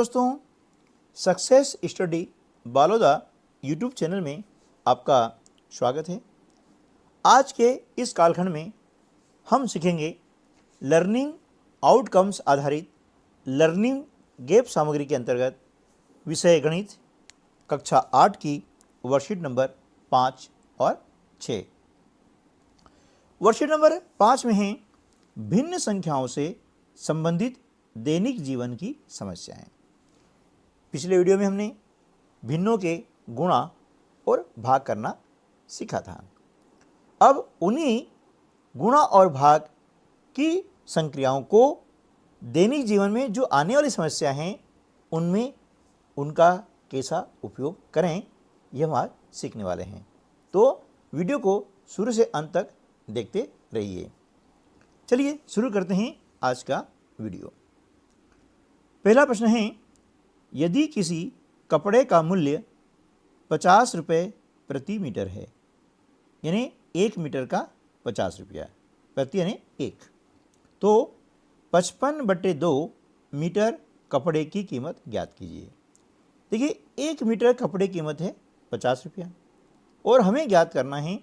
दोस्तों, success study Baloda YouTube channel में आपका स्वागत है। आज के इस कालखंड में हम सीखेंगे लर्निंग आउटकम्स आधारित लर्निंग गैप सामग्री के अंतर्गत विषय गणित कक्षा 8 की वर्कशीट नंबर 5 और 6। वर्कशीट नंबर 5 में है भिन्न संख्याओं से संबंधित दैनिक जीवन की समस्याएं। पिछले वीडियो में हमने भिन्नों के गुणा और भाग करना सीखा था। अब उन्हीं गुणा और भाग की संक्रियाओं को दैनिक जीवन में जो आने वाली समस्या हैं उनमें उनका कैसा उपयोग करें, यह हम आज सीखने वाले हैं। तो वीडियो को शुरू से अंत तक देखते रहिए। चलिए शुरू करते हैं आज का वीडियो। पहला प्रश्न है, यदि किसी कपड़े का मूल्य 50 रुपये प्रति मीटर है, यानी 1 मीटर का 50 रुपया प्रति यानी 1, तो 55/2 मीटर कपड़े की कीमत ज्ञात कीजिए। देखिए, 1 मीटर कपड़े की कीमत है 50 रुपया और हमें ज्ञात करना है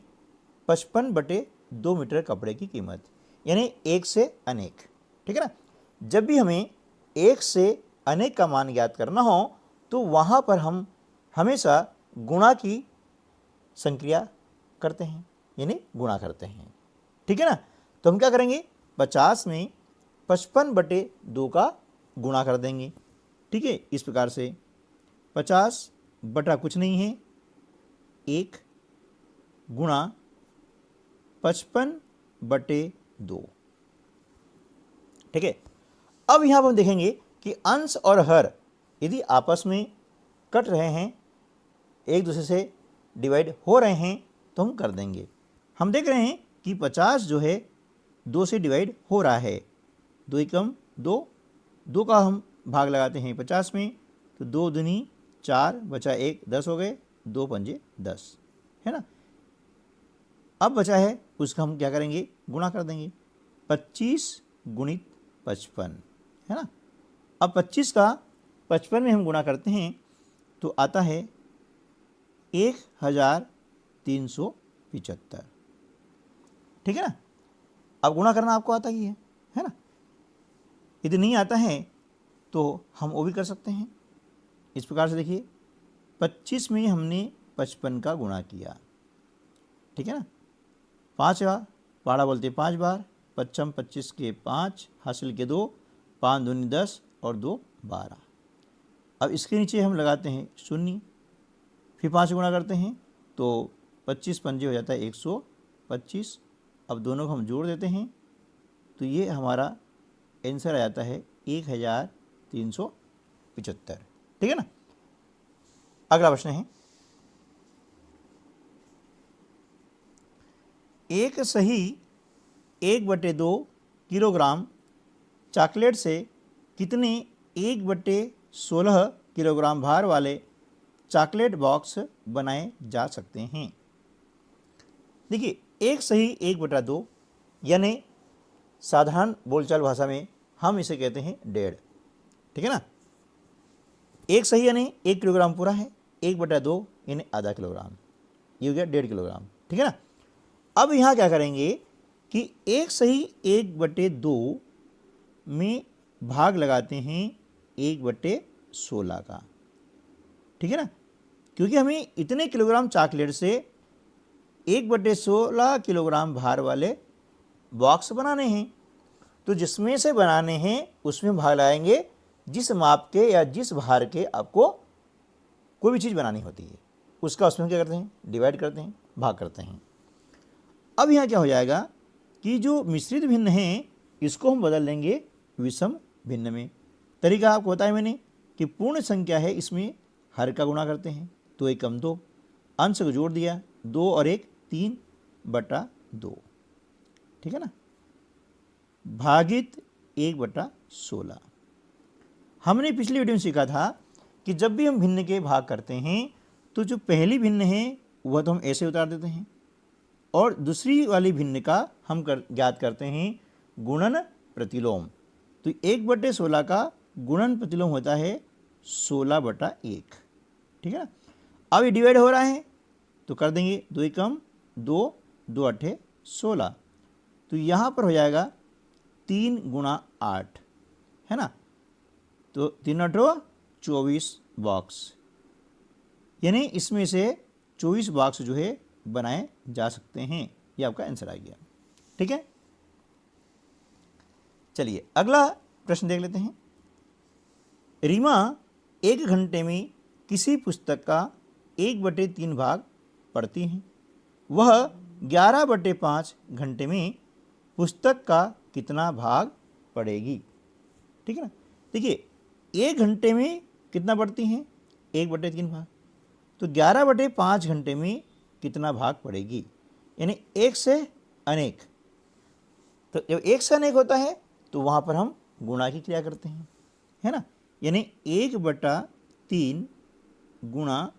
55/2 मीटर कपड़े की कीमत, यानी 1 से अनेक। ठीक है ना। जब भी हमें 1 से अनेक का मान ज्ञात करना हो तो वहाँ पर हम हमेशा गुणा की संक्रिया करते हैं, यानी गुणा करते हैं। ठीक है ना। तो हम क्या करेंगे, 50 में 55/2 का गुणा कर देंगे। ठीक है, इस प्रकार से 50 बटा कुछ नहीं है 1 गुणा 55/2। ठीक है। अब यहाँ पर हम देखेंगे कि अंश और हर यदि आपस में कट रहे हैं, एक दूसरे से डिवाइड हो रहे हैं, तो हम कर देंगे। हम देख रहे हैं कि 50 जो है 2 से डिवाइड हो रहा है। 2 एकम 2, 2 का हम भाग लगाते हैं 50 में, तो 2 दूनी 4 बचा 1 10 हो गए, 2 पंजे 10, है ना। अब बचा है उसका हम क्या करेंगे, गुणा कर देंगे। 25 गुणित 55, है ना। अब 25 का 55 में हम गुणा करते हैं तो आता है 1375। ठीक है ना। अब गुणा करना आपको आता ही है ना। यदि नहीं आता है तो हम वो भी कर सकते हैं। इस प्रकार से देखिए, 25 में हमने 55 का गुणा किया। ठीक है ना। 5 बार पाड़ा बोलते 5 बार, 55 25 के 5 हासिल के 2, 5 दूनी 10 और 2 12। अब इसके नीचे हम लगाते हैं 0, फिर 5 गुणा करते हैं तो 25 पंजे हो जाता है 125। अब दोनों को हम जोड़ देते हैं तो ये हमारा आंसर आ जाता है 1375। ठीक है ना। अगला प्रश्न है, एक सही 1/2 किलोग्राम चॉकलेट से कितने 1/16 किलोग्राम भार वाले चॉकलेट बॉक्स बनाए जा सकते हैं। देखिए, एक सही 1/2 यानी साधारण बोलचाल भाषा में हम इसे कहते हैं 1.5। ठीक है ना। एक सही यानी 1 किलोग्राम पूरा है, 1/2 यानी आधा किलोग्राम, ये हो गया 1.5 किलोग्राम। ठीक है ना। अब यहाँ क्या करेंगे कि एक सही 1/2 में भाग लगाते हैं 1/16 का। ठीक है ना। क्योंकि हमें इतने किलोग्राम चॉकलेट से 1/16 किलोग्राम भार वाले बॉक्स बनाने हैं, तो जिसमें से बनाने हैं उसमें भाग लगाएंगे जिस माप के या जिस भार के आपको कोई भी चीज़ बनानी होती है, उसका उसमें क्या करते हैं, डिवाइड करते हैं, भाग करते हैं। अब यहाँ क्या हो जाएगा कि जो मिश्रित भिन्न हैं इसको हम बदल लेंगे विषम भिन्न में। तरीका आपको बताया मैंने कि पूर्ण संख्या है, इसमें हर का गुणा करते हैं, 2 एकम 2, अंश को जोड़ दिया, 2 और 1 3/2। ठीक है ना। भागित 1/16। हमने पिछली वीडियो में सीखा था कि जब भी हम भिन्न के भाग करते हैं तो जो पहली भिन्न है वह तो हम ऐसे उतार देते हैं और दूसरी वाली भिन्न का हम ज्ञात करते हैं गुणन प्रतिलोम। तो 1/16 का गुणन प्रतिलोम होता है 16/1, ठीक है ना। अब ये डिवाइड हो रहा है तो कर देंगे 2 एकम 2, 2 अट्ठे 16, तो यहाँ पर हो जाएगा 3 × 8, है ना। तो 3 अठो 24 बॉक्स, यानी इसमें से 24 बॉक्स जो है बनाए जा सकते हैं। ये आपका आंसर आ गया, ठीक है। चलिए अगला प्रश्न देख लेते हैं। रीमा 1 घंटे में किसी पुस्तक का 1/3 भाग पढ़ती हैं। वह 11/5 घंटे में पुस्तक का कितना भाग पढ़ेगी, ठीक है ना। देखिए 1 घंटे में कितना पढ़ती हैं, 1/3 भाग, तो 11/5 घंटे में कितना भाग पढ़ेगी, यानी 1 से अनेक। तो जब 1 से अनेक होता है तो वहाँ पर हम गुणा की क्रिया करते हैं, है ना, यानी 1/3 गुणा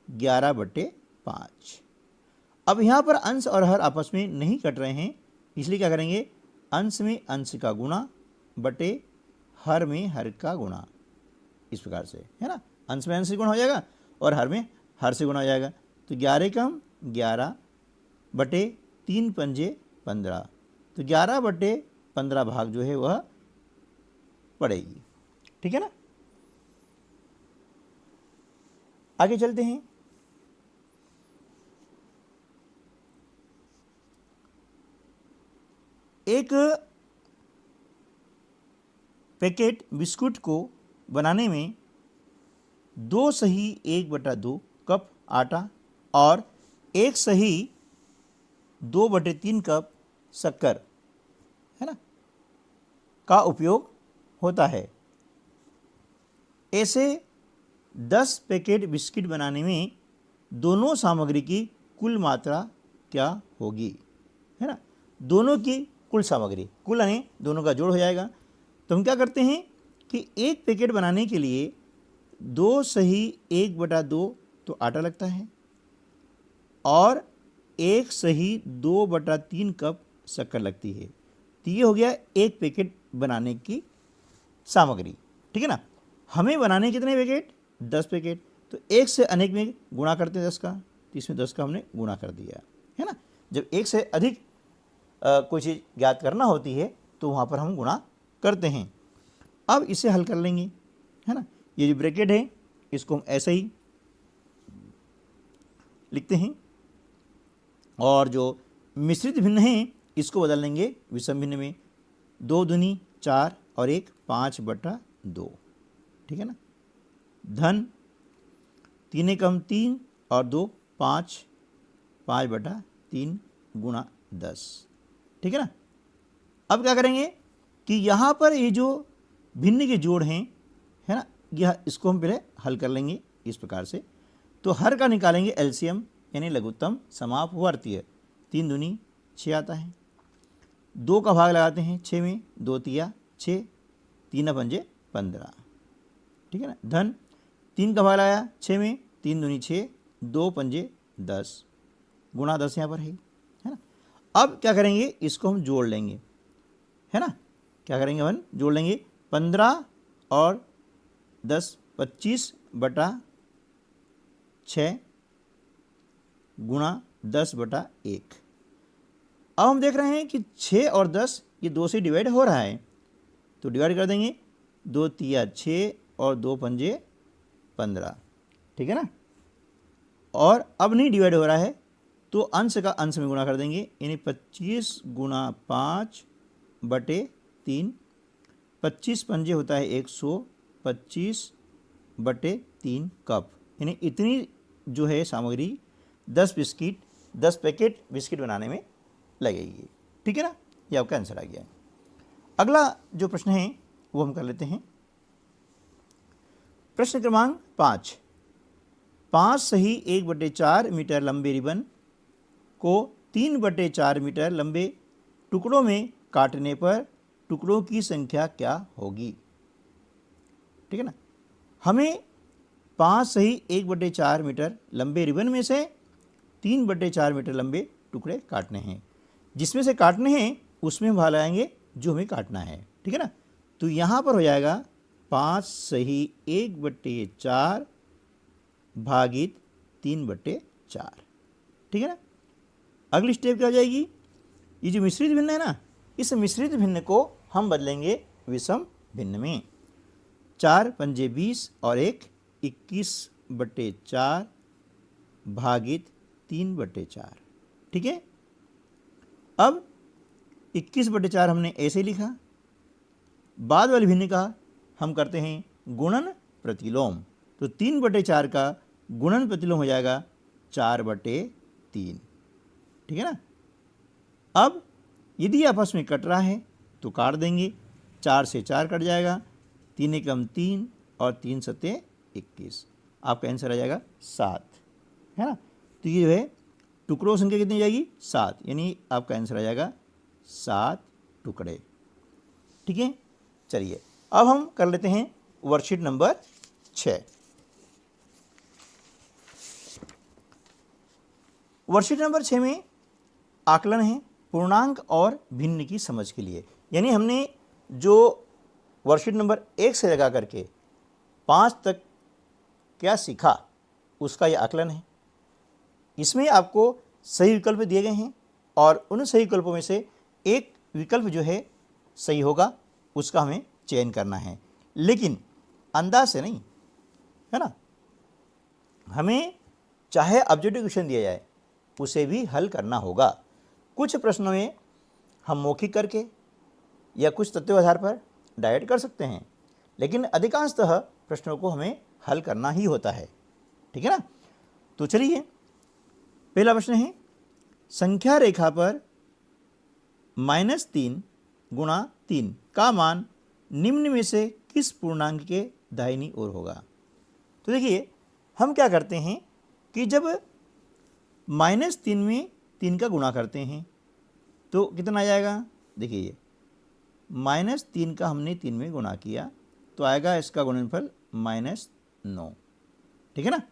11/5। अब यहाँ पर अंश और हर आपस में नहीं कट रहे हैं, इसलिए क्या करेंगे, अंश में अंश का गुणा बटे हर में हर का गुणा, इस प्रकार से, है ना। अंश में अंश से गुणा हो जाएगा और हर में हर से गुणा हो जाएगा। तो 11 कम 11 बटे 3 पंजे 15, तो 11/15 भाग जो है वह पड़ेगी, ठीक है ना। आगे चलते हैं। एक पैकेट बिस्कुट को बनाने में 2 सही 1/2 कप आटा और 1 सही 2/3 कप शक्कर, है ना, का उपयोग होता है। ऐसे 10 पैकेट बिस्किट बनाने में दोनों सामग्री की कुल मात्रा क्या होगी, है ना। दोनों की कुल सामग्री, कुल यानी दोनों का जोड़ हो जाएगा। तो हम क्या करते हैं कि एक पैकेट बनाने के लिए 2 सही 1/2 तो आटा लगता है और 1 सही 2/3 कप शक्कर लगती है। तो ये हो गया एक पैकेट बनाने की सामग्री, ठीक है ना। हमें बनाने कितने पैकेट, 10 पैकेट, तो 1 से अनेक में गुणा करते हैं 10 का, तो इसमें 10 का हमने गुणा कर दिया, है ना। जब 1 से अधिक कोई चीज़ ज्ञात करना होती है तो वहाँ पर हम गुणा करते हैं। अब इसे हल कर लेंगे, है ना। ये जो ब्रैकेट है इसको हम ऐसे ही लिखते हैं और जो मिश्रित भिन्न है इसको बदल लेंगे विषम भिन्न में। 2 दूनी 4 और 1 5/2, ठीक है ना। धन 3 एकम 3 और 2 5, 5/3 गुणा 10, ठीक है ना। अब क्या करेंगे कि यहाँ पर ये जो भिन्न के जोड़ हैं, है ना, यह इसको हम पहले हल कर लेंगे इस प्रकार से। तो हर का निकालेंगे एलसीएम यानी लघुत्तम समापवर्तीय। 3 दूनी 6 आता है, 2 का भाग लगाते हैं 6 में, 2 तिया 6, 3 पंजे 15, ठीक है ना। धन 3 का भाग लगाया 6 में, 3 दूनी 6, 2 पंजे 10 गुणा 10 यहाँ पर है ना। अब क्या करेंगे, इसको हम जोड़ लेंगे, है ना। क्या करेंगे, अपन जोड़ लेंगे 15 और 10 25/6 गुणा 10/1। अब हम देख रहे हैं कि 6 और 10 ये 2 से डिवाइड हो रहा है, तो डिवाइड कर देंगे, 2 तिया 6 और 2 पंजे 15, ठीक है ना। और अब नहीं डिवाइड हो रहा है तो अंश का अंश में गुणा कर देंगे, यानी 25 गुणा 5/3, 25 पंजे होता है 100, 25/3 कप, यानी इतनी जो है सामग्री 10 पैकेट बिस्किट बनाने में लगेगी, ठीक है ना। ये आपका आंसर आ गया। अगला जो प्रश्न है वो हम कर लेते हैं। प्रश्न क्रमांक 5। 5 सही 1/4 मीटर लंबे रिबन को 3/4 मीटर लंबे टुकड़ों में काटने पर टुकड़ों की संख्या क्या होगी, ठीक है ना। हमें 5 सही 1/4 मीटर लंबे रिबन में से 3/4 मीटर लंबे टुकड़े काटने हैं। जिसमें से काटने हैं उसमें भाग लगाएंगे जो हमें काटना है, ठीक है ना। तो यहाँ पर हो जाएगा 5 सही 1/4 भागित 3/4। ठीक है ना। अगली स्टेप क्या हो जाएगी, ये जो मिश्रित भिन्न है ना, इस मिश्रित भिन्न को हम बदलेंगे विषम भिन्न में। 4 पंजे 20 और 21/4 भागित 3/4। ठीक है। अब 21/4 हमने ऐसे लिखा, बाद वाली भिन्न का हम करते हैं गुणन प्रतिलोम, तो 3/4 का गुणन प्रतिलोम हो जाएगा 4/3। ठीक है ना। अब यदि आपस में कट रहा है तो काट देंगे, 4 से 4 कट जाएगा, 3 एकम 3 और 3 सत्ते 21, आपका आंसर आ जाएगा 7। है ना। तो ये जो है टुकड़ों संख्या कितनी जाएगी 7, यानी आपका आंसर आ जाएगा 7 टुकड़े। ठीक है। चलिए अब हम कर लेते हैं वर्कशीट नंबर 6। वर्कशीट नंबर 6 में आकलन है पूर्णांक और भिन्न की समझ के लिए, यानी हमने जो वर्कशीट नंबर 1 से लगा करके 5 तक क्या सीखा उसका यह आकलन है। इसमें आपको सही विकल्प दिए गए हैं और उन सही विकल्पों में से एक विकल्प जो है सही होगा उसका हमें चयन करना है, लेकिन अंदाज से नहीं, है ना। हमें चाहे ऑब्जेक्टिव क्वेश्चन दिया जाए उसे भी हल करना होगा। कुछ प्रश्नों में हम मौखिक करके या कुछ तथ्यों आधार पर डायरेक्ट कर सकते हैं, लेकिन अधिकांशतः प्रश्नों को हमें हल करना ही होता है। ठीक है ना। तो चलिए पहला प्रश्न है, संख्या रेखा पर -3 गुणा 3 का मान निम्न में से किस पूर्णांक के दाहिनी ओर होगा। तो देखिए हम क्या करते हैं कि जब -3 में 3 का गुणा करते हैं तो कितना आ जाएगा, देखिए -3 का हमने 3 में गुणा किया तो आएगा इसका गुणनफल -9। ठीक है ना।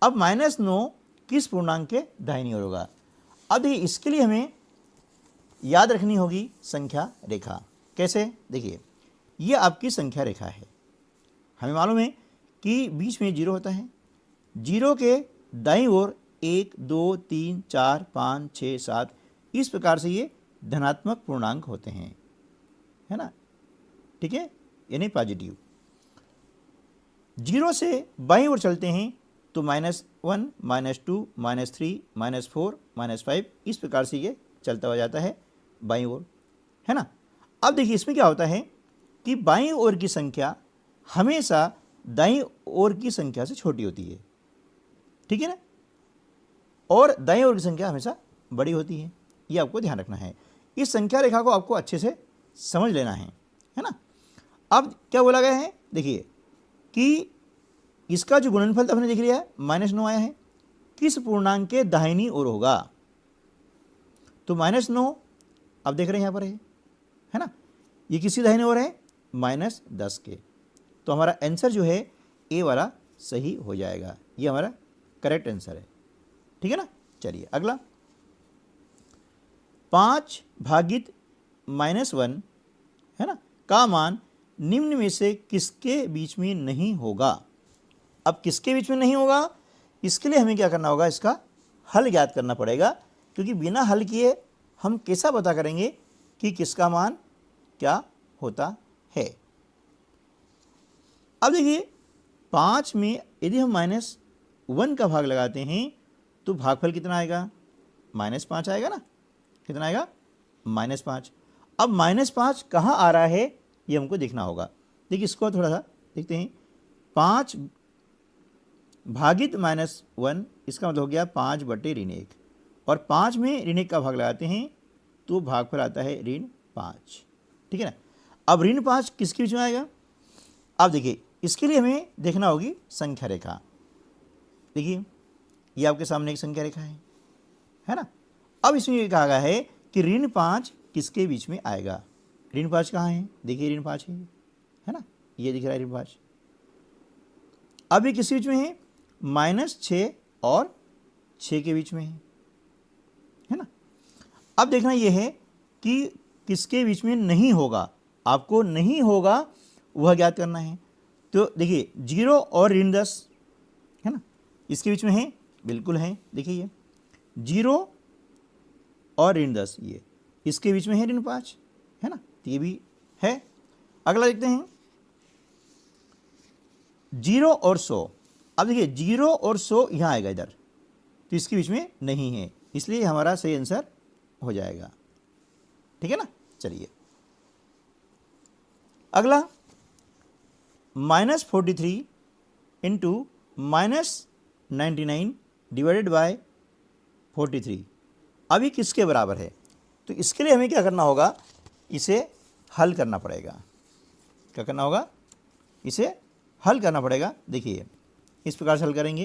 अब -9 किस पूर्णांक के दाहिनी ओर होगा। अब देखिए इसके लिए हमें याद रखनी होगी संख्या रेखा। कैसे, देखिए ये आपकी संख्या रेखा है, हमें मालूम है कि बीच में 0 होता है, 0 के दाईं ओर 1 2 3 4 5 6 7 इस प्रकार से ये धनात्मक पूर्णांक होते हैं, है ना। ठीक है, यानी पॉजिटिव। 0 से बाईं ओर चलते हैं तो -1 -2 -3 -4 -5 इस प्रकार से ये चलता हुआ जाता है बाईं ओर, है ना। अब देखिए इसमें क्या होता है कि बाईं ओर की संख्या हमेशा दाईं ओर की संख्या से छोटी होती है। ठीक है ना। और दाईं ओर की संख्या हमेशा बड़ी होती है, ये आपको ध्यान रखना है। इस संख्या रेखा को आपको अच्छे से समझ लेना है ना। अब क्या बोला गया है, देखिए कि इसका जो गुणनफल आपने देख लिया है -9 आया है, किस पूर्णांक के दाहिनी ओर होगा। तो -9 अब देख रहे हैं यहाँ पर है ना, ये किसी दाहिनी ओर है -10 के, तो हमारा आंसर जो है ए वाला सही हो जाएगा, ये हमारा करेक्ट आंसर है। ठीक है ना। चलिए अगला, 5 भागित -1 है ना का मान निम्न में से किसके बीच में नहीं होगा। अब किसके बीच में नहीं होगा, इसके लिए हमें क्या करना होगा, इसका हल ज्ञात करना पड़ेगा, क्योंकि बिना हल किए हम कैसा पता करेंगे कि किसका मान क्या होता है। अब देखिए 5 में यदि हम -1 का भाग लगाते हैं तो भागफल कितना आएगा, -5 आएगा ना। कितना आएगा, -5। अब -5 कहाँ आ रहा है ये हमको देखना होगा। देखिए इसको थोड़ा सा देखते हैं, 5 भागित -1 इसका मतलब हो गया 5/1, और 5 में ऋण 1 का भाग लगाते हैं तो भागफल आता है -5। ठीक है ना। अब -5 किसके बीच में आएगा। अब देखिए इसके लिए हमें देखना होगी संख्या रेखा। देखिए ये आपके सामने एक संख्या रेखा है ना। अब इसमें ये कहा गया है कि -5 किसके बीच में आएगा। -5 कहाँ है, देखिए -5 है ना, ये दिख रहा है -5। अब ये किस बीच में है, -6 और 6 के बीच में है ना। अब देखना ये है कि किसके बीच में नहीं होगा, आपको नहीं होगा वह ज्ञात करना है। तो देखिए 0 और ऋण 10 है ना, इसके बीच में है, बिल्कुल है। देखिए ये 0 और ऋण 10, ये इसके बीच में है ऋण 5 है ना, तो ये भी है। अगला देखते हैं 0 और 100। अब देखिए 0 और 100 यहाँ आएगा इधर, तो इसके बीच में नहीं है, इसलिए हमारा सही आंसर हो जाएगा। ठीक है ना। चलिए अगला -43 इंटू -99 डिवाइडेड बाय 43, अभी किसके बराबर है? तो इसके लिए हमें क्या करना होगा, इसे हल करना पड़ेगा। क्या करना होगा? इसे हल करना पड़ेगा। देखिए इस प्रकार से हल करेंगे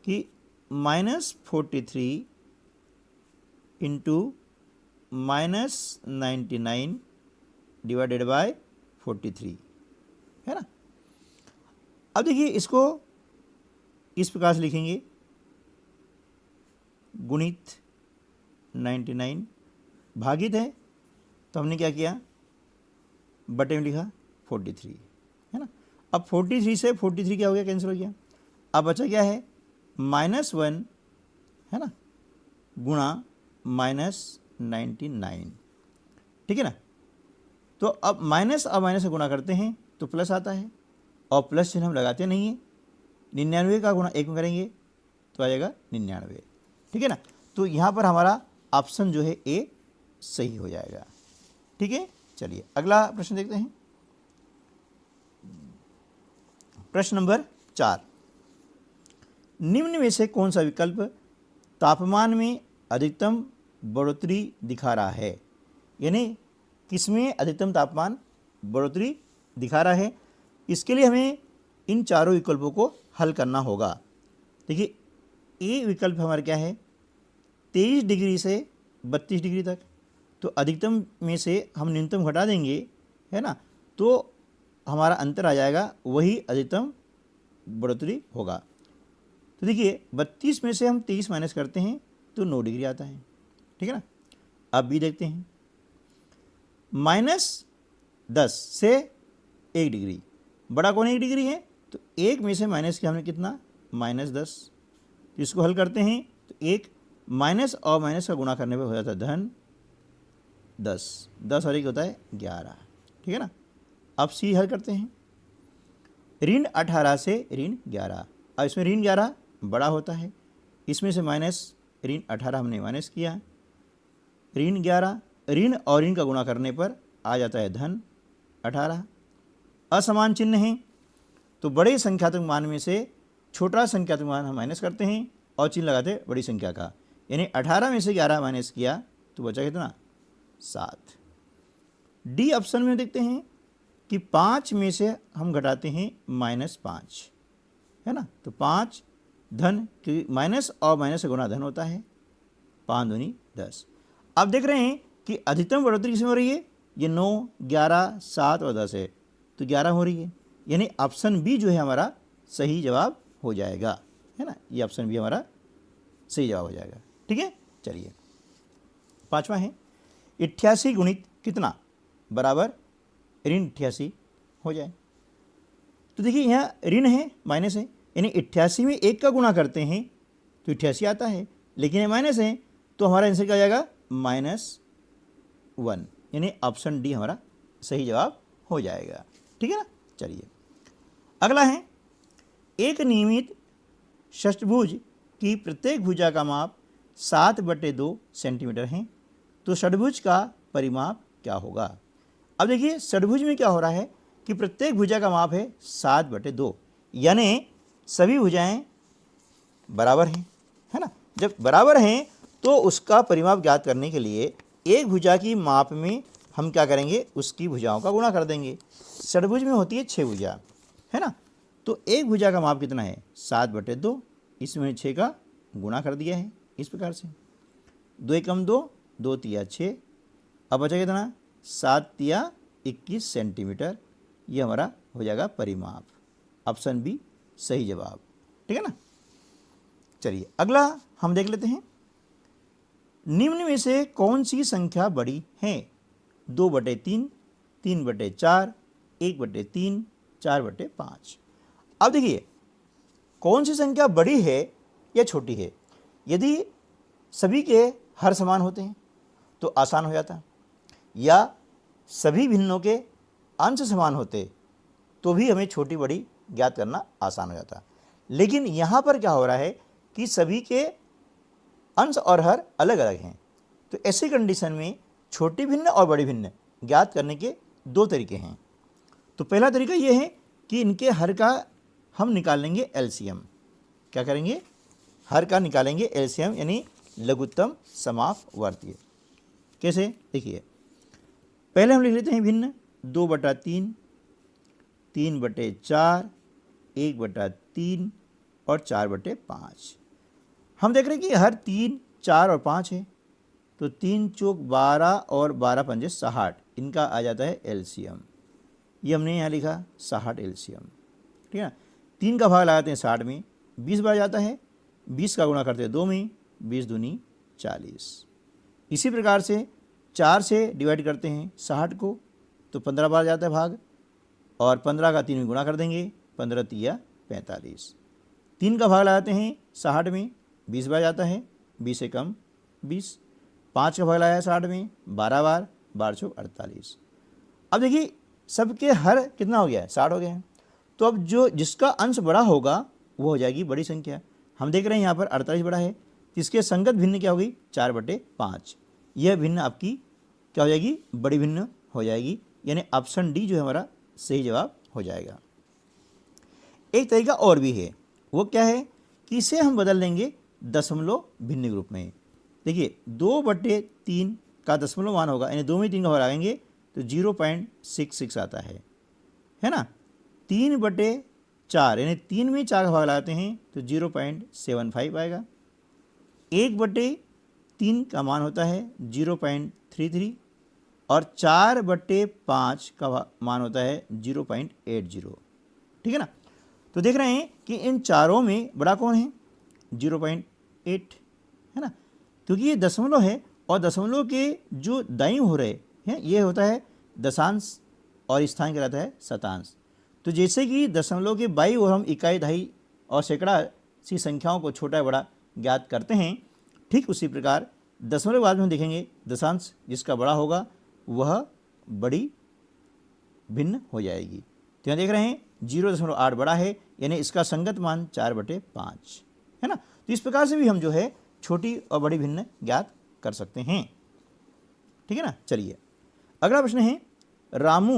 कि -43 इंटू -99 डिवाइडेड बाय 43 है ना। अब देखिए इसको इस प्रकार से लिखेंगे, गुणित 99 भागित है, तो हमने क्या किया, बटे में लिखा 43 है ना। अब 43 से 43 क्या हो गया, कैंसिल हो गया। अब बचा क्या है, -1 है ना, गुणा -99, ठीक है ना। तो अब माइनस से गुणा करते हैं तो प्लस आता है, और प्लस चिन्ह हम लगाते नहीं हैं। 99 का गुणा 1 में करेंगे तो आ जाएगा 99, ठीक है ना। तो यहाँ पर हमारा ऑप्शन जो है ए सही हो जाएगा। ठीक है। चलिए अगला प्रश्न देखते हैं। प्रश्न नंबर 4, निम्न में से कौन सा विकल्प तापमान में अधिकतम बढ़ोतरी दिखा रहा है? यानी किसमें अधिकतम तापमान बढ़ोतरी दिखा रहा है? इसके लिए हमें इन चारों विकल्पों को हल करना होगा। देखिए ए विकल्प हमारा क्या है, 23 डिग्री से 32 डिग्री तक। तो अधिकतम में से हम न्यूनतम घटा देंगे है ना, तो हमारा अंतर आ जाएगा, वही अधिकतम बढ़ोतरी होगा। तो देखिए 32 में से हम 23 माइनस करते हैं तो 9 डिग्री आता है, ठीक है ना। अब भी देखते हैं, -10 से 1 डिग्री, बड़ा कौन 1 डिग्री है, तो 1 में से माइनस किया हमने कितना, -10। तो इसको हल करते हैं तो 1 माइनस और माइनस का गुणा करने पे हो जाता है धन 10, 10 और 1 होता है 11, ठीक है ना। अब सी हल करते हैं, ऋण 18 से ऋण 11। अब इसमें ऋण 11 बड़ा होता है, इसमें से माइनस ऋण 18 हमने माइनस किया, ऋण 11, ऋण और ऋण का गुणा करने पर आ जाता है धन 18। असमान चिन्ह है तो बड़े संख्यात्मक मान में से छोटा संख्यात्मक मान हम माइनस करते हैं और चिन्ह लगाते हैं बड़ी संख्या का, यानी 18 में से 11 माइनस किया तो बचा कितना, 7। डी ऑप्शन में देखते हैं कि 5 में से हम घटाते हैं -5 है ना, तो 5 धन, क्योंकि माइनस और माइनस से गुणा धन होता है, 5 दूनी 10। अब देख रहे हैं कि अधिकतम बढ़ोतरी किसमें हो रही है, ये 9, 11, 7 और 10 है, तो 11 हो रही है, यानी ऑप्शन बी जो है हमारा सही जवाब हो जाएगा, है ना। ये ऑप्शन बी हमारा सही जवाब हो जाएगा, ठीक है। चलिए 5वां है, 88 गुणित कितना बराबर ऋण 88 हो जाए। तो देखिए यहाँ ऋण है माइनस है, यानी 88 में 1 का गुणा करते हैं तो 88 आता है, लेकिन ये माइनस है तो हमारा आंसर क्या हो जाएगा, -1, यानी ऑप्शन डी हमारा सही जवाब हो जाएगा, ठीक है ना। चलिए अगला है, एक नियमित षष्ठभुज की प्रत्येक भुजा का माप 7/2 सेंटीमीटर है, तो षड्भुज का परिमाप क्या होगा? अब देखिए षड्भुज में क्या हो रहा है कि प्रत्येक भुजा का माप है 7/2, यानी सभी भुजाएं बराबर हैं, है ना। जब बराबर हैं तो उसका परिमाप ज्ञात करने के लिए एक भुजा की माप में हम क्या करेंगे, उसकी भुजाओं का गुणा कर देंगे। षड्भुज में होती है 6 भुजा, है ना, तो एक भुजा का माप कितना है, 7/2, इसमें 6 का गुणा कर दिया है इस प्रकार से, 2 एकम 2, 2 तिया 6, अब बचा कितना, 7 तिया 21 सेंटीमीटर, ये हमारा हो जाएगा परिमाप, ऑप्शन बी सही जवाब, ठीक है ना। चलिए अगला हम देख लेते हैं, निम्न में से कौन सी संख्या बड़ी है, 2/3, 3/4, 1/3, 4/5। अब देखिए कौन सी संख्या बड़ी है या छोटी है। यदि सभी के हर समान होते हैं तो आसान हो जाता, या सभी भिन्नों के अंश समान होते तो भी हमें छोटी बड़ी ज्ञात करना आसान हो जाता। लेकिन यहाँ पर क्या हो रहा है कि सभी के अंश और हर अलग अलग हैं, तो ऐसी कंडीशन में छोटी भिन्न और बड़ी भिन्न ज्ञात करने के दो तरीके हैं। तो पहला तरीका ये है कि इनके हर का हम निकाल लेंगे एलसीएम। क्या करेंगे? हर का निकालेंगे एलसीएम, यानी लघुत्तम समापवर्तीय। कैसे? देखिए पहले हम लिख लेते हैं भिन्न 2/3, 3/4, 1/3 और 4/5। हम देख रहे हैं कि हर 3, 4 और 5 है, तो 3 चौक 12 और 12 पंजे 60, इनका आ जाता है एलसीएम। ये हमने यहाँ लिखा 60 एलसीएम, ठीक है ना। 3 का भाग लगाते हैं 60 में, 20 बार जाता है, 20 का गुणा करते हैं 2 में, 20 दूनी 40। इसी प्रकार से 4 से डिवाइड करते हैं 60 को, तो 15 बार जाता है भाग, और 15 का 3 में गुणा कर देंगे, 15 तिया 45। 3 का भाग लगाते हैं 60 में, 20 बार जाता है, 20 से कम 20। 5 का भाग लगाया 60 में 12 बार, 12 चौक 48। अब देखिए सबके हर कितना हो गया है? 60 हो गया है। तो अब जो जिसका अंश बड़ा होगा वो हो जाएगी बड़ी संख्या। हम देख रहे हैं यहाँ पर 48 बड़ा है, इसके संगत भिन्न क्या होगी? 4/5। यह भिन्न आपकी क्या हो जाएगी? बड़ी भिन्न हो जाएगी, यानी ऑप्शन डी जो है हमारा सही जवाब हो जाएगा। एक तरीका और भी है, वो क्या है कि इसे हम बदल लेंगे दशमलव भिन्न ग्रुप में। देखिए 2/3 का दशमलव मान होगा, यानी 2 में 3 का भाग लगाएंगे तो 0.66 आता है ना। 3/4 यानी 3 में 4 का भाग लगाते हैं तो 0.75 आएगा। 1/3 का मान होता है 0.33 और 4/5 का मान होता है 0.80, ठीक है ना। तो देख रहे हैं कि इन चारों में बड़ा कौन है? 0.8 है ना, क्योंकि ये दशमलव है और दशमलव के जो दाईं हो रहे हैं ये होता है दशांश और स्थान कहलाता है शतांश। तो जैसे कि दशमलव के बाईं ओर हम इकाई, दहाई और सैकड़ा सी संख्याओं को छोटा बड़ा ज्ञात करते हैं, ठीक उसी प्रकार दशमलव के बाद में हम देखेंगे दशांश जिसका बड़ा होगा वह बड़ी भिन्न हो जाएगी। तो यहाँ देख रहे हैं 0.8 बड़ा है, यानी इसका संगत मान 4/5 है ना। तो इस प्रकार से भी हम जो है छोटी और बड़ी भिन्न ज्ञात कर सकते हैं, ठीक है ना। चलिए अगला प्रश्न है, रामू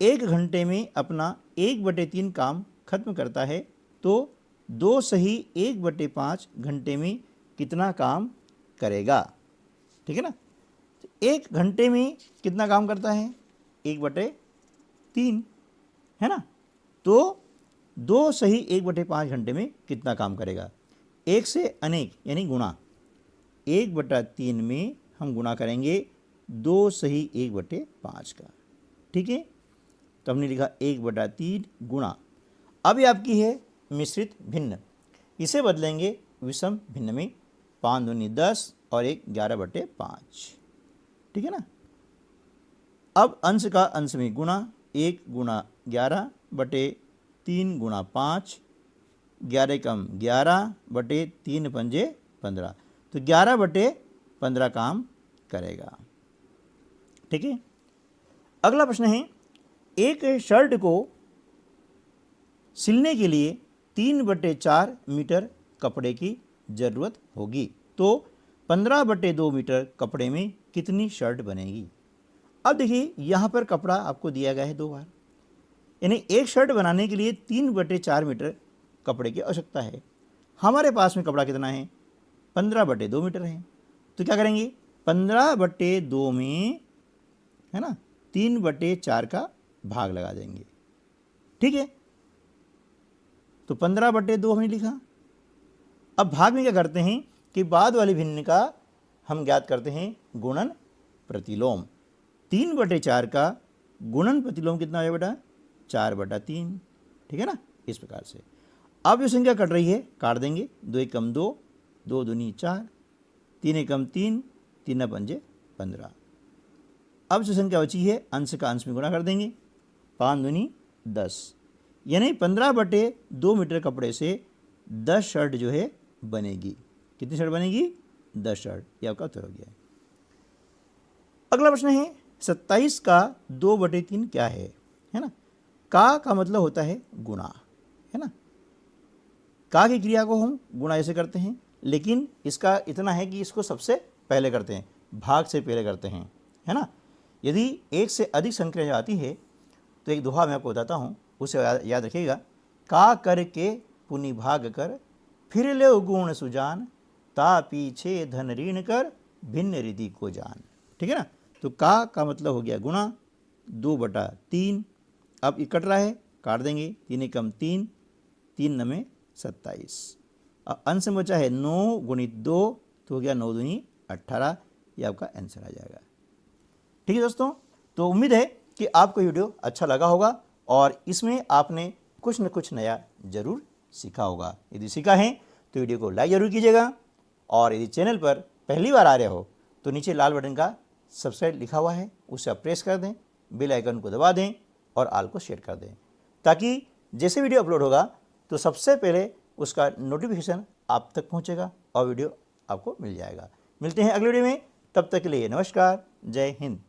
1 घंटे में अपना 1/3 काम खत्म करता है तो 2 सही 1/5 घंटे में कितना काम करेगा, ठीक है ना। तो 1 घंटे में कितना काम करता है? 1/3 है ना। तो 2 सही 1/5 घंटे में कितना काम करेगा? 1 से अनेक यानी गुणा, 1/3 में हम गुणा करेंगे 2 सही 1/5 का, ठीक है। तो हमने लिखा 1/3 गुणा। अब ये आपकी है मिश्रित भिन्न, इसे बदलेंगे विषम भिन्न में, 5 दूनी 10 और 1 11/5, ठीक है ना। अब अंश का अंश में गुणा, 1 गुणा 11/3 गुणा 5, 11 कम 11/3 पंजे 15, तो 11/15 काम करेगा, ठीक है। अगला प्रश्न है, एक शर्ट को सिलने के लिए 3/4 मीटर कपड़े की ज़रूरत होगी, तो 15/2 मीटर कपड़े में कितनी शर्ट बनेगी? अब देखिए यहाँ पर कपड़ा आपको दिया गया है 2 बार, यानी एक शर्ट बनाने के लिए 3/4 मीटर कपड़े की आवश्यकता है। हमारे पास में कपड़ा कितना है? 15/2 मीटर है। तो क्या करेंगे? 15/2 में है ना 3/4 का भाग लगा देंगे, ठीक है। तो 15/2 हमने लिखा। अब भाग में क्या करते हैं कि बाद वाली भिन्न का हम ज्ञात करते हैं गुणन प्रतिलोम। 3/4 का गुणन प्रतिलोम कितना है बेटा? 4/3, ठीक है ना। इस प्रकार से अब जो संख्या कट रही है काट देंगे, 2 एकम 2, 2 दूनी 4, 3 एकम 3, 3 पंजे 15। अब जो संख्या बची है अंश का अंश में गुणा कर देंगे, 5 दूनी 10, यानी 15/2 मीटर कपड़े से 10 शर्ट जो है बनेगी। कितनी शर्ट बनेगी? 10 शर्ट। ये आपका उत्तर हो गया। अगला प्रश्न है 27 का 2/3 क्या है ना। का मतलब होता है गुणा, है ना। का की क्रिया को हम गुणा ऐसे करते हैं, लेकिन इसका इतना है कि इसको सबसे पहले करते हैं, भाग से पहले करते हैं, है ना। यदि एक से अधिक संख्या आती है तो एक दोहा मैं आपको बताता हूँ, उसे याद रखिएगा। का करके पुनि भाग कर, फिर ले गुण सुजान, ता पीछे धन ऋण कर, भिन्न रिधि को जान। ठीक है ना। तो का मतलब हो गया गुणा, 2/3। अब ये कट रहा है, काट देंगे, 3 एकम 3, 3 9 27। अब अंश में बचा है 9 गुणित 2, तो हो गया 9 दूनी 18। ये आपका आंसर आ जाएगा। ठीक है दोस्तों, तो उम्मीद है कि आपको वीडियो अच्छा लगा होगा और इसमें आपने कुछ न कुछ नया जरूर सीखा होगा। यदि सीखा है तो वीडियो को लाइक जरूर कीजिएगा, और यदि चैनल पर पहली बार आ रहे हो तो नीचे लाल बटन का सब्सक्राइब लिखा हुआ है, उसे आप प्रेस कर दें, बेल आइकन को दबा दें और ऑल को शेयर कर दें, ताकि जैसे वीडियो अपलोड होगा तो सबसे पहले उसका नोटिफिकेशन आप तक पहुंचेगा और वीडियो आपको मिल जाएगा। मिलते हैं अगले वीडियो में, तब तक के लिए नमस्कार, जय हिंद।